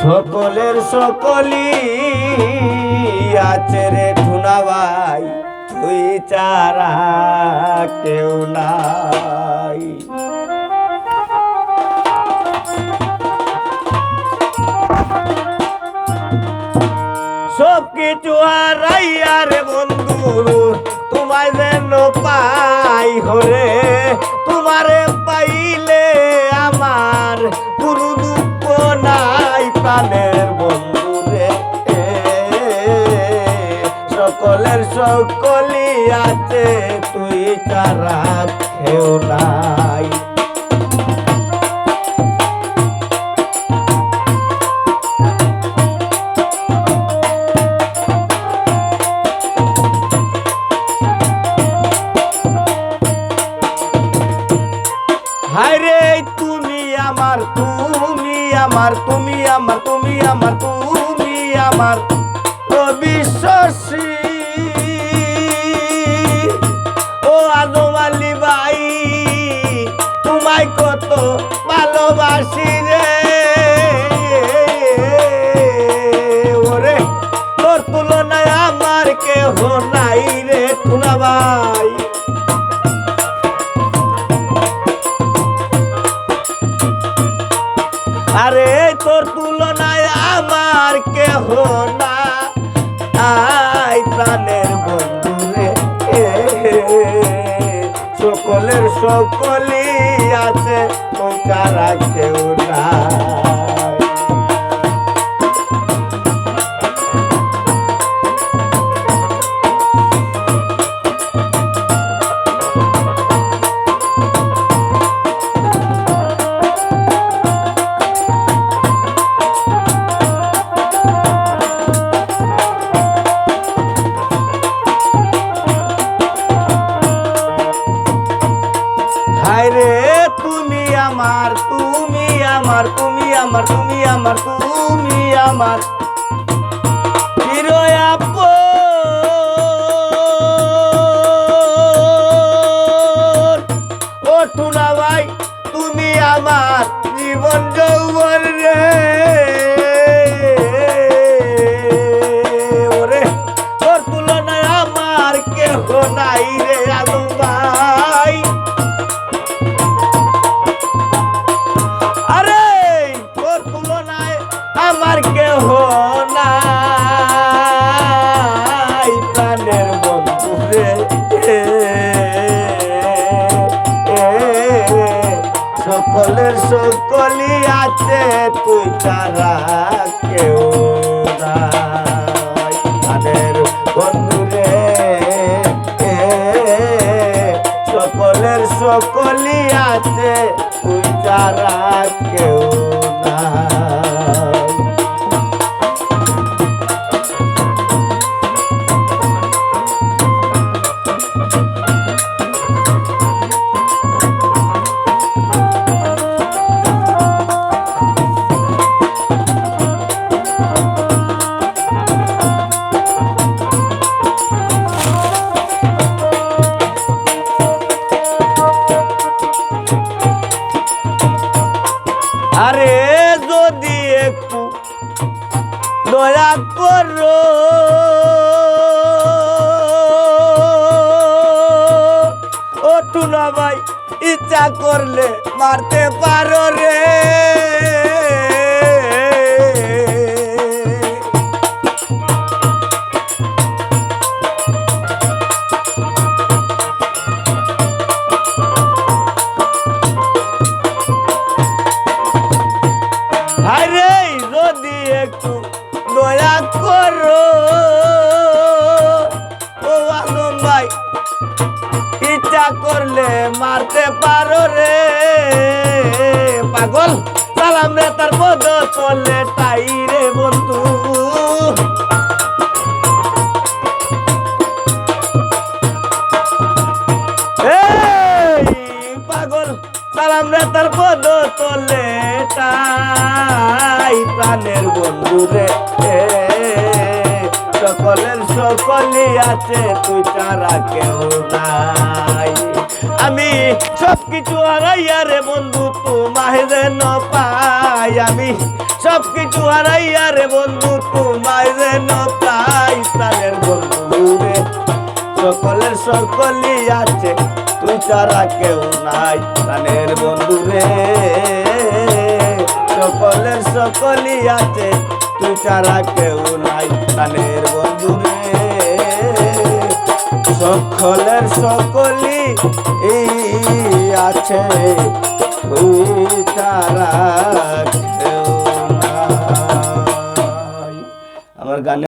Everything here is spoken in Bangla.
সকলের সকলি আছে রে ঠুনা ভাই, তুই চারা কেউ নাই। সব কিছু হারাইয়া রে বন্ধু তোমায় যেন পাই হরে, তোমারে পাইলে আমার কোনো দুঃখ নাই প্রাণের বন্ধু রে। সকলের সকলি আছে তুই ছাড়া কেউ নাই। হায়রে তুমি আমার, তুমি আমার, তুমি আমার, তুমি আমার, তুমি আমার অবিশ্বাসী। ও আজম আলী ভাই তোমায় কত ভালোবাসি রে। ওরে তোর তুলনায় আমার কেহ নাই রে টুনা ভাই। আরে তোর তুলনায় আমার কেহ নাই প্রাণের বন্ধু রে। সকলের সকলি আছে তুই ছাড়া কেউ নাই। হায়রে তুমি আমার, তুমি আমার, তুমি আমার, তুমি আমার, তুমি আমার চির আপন। ও টুনা ভাই তুমি আমার জীবন যৌবন রে। ওরে তোর তুলনায় আমার কেহ নাই রে আদম ভাই। আমার কেহ নাই প্রাণের বন্ধু রে। সকলের সকলি আছে তুই ছাড়া কেউ নাই প্রাণের বন্ধু রে। সকলের সকলি আছে তুই ছাড়া কেউ নাই। আরে যদি একটু দয়া করো ও টুনা ভাই, ইচ্ছা করলে মারতে পারো রে। আরে যদি একটু দয়া করো ও আলম ভাই, ইচ্ছা করলে মারতে পারো রে। পাগল সালাম রে তার পদ চলে তাই রে বন্ধু। পাগল সালাম রে তার পদ চলে তাই প্রাণের বন্ধু রে। সকলের সকলি আছে তুই ছাড়া কেউ নাই। আমি সবকিছু হারাইয়া রে বন্ধু তোমায় যেন পাই। নাই আমি সব কিছু হারাইয়া রে বন্ধু তোমায় যেন পাই প্রাণের বন্ধু রে সকলের সকলই আছে তুই ছাড়া কেউ নাই প্রাণের বন্ধু রে সকলের সকলই আছে তুই ছাড়া কেউ নাই প্রাণের বন্ধু রে সকলের সকলই আছে তুই ছাড়া কেউ নাই। আমার গানে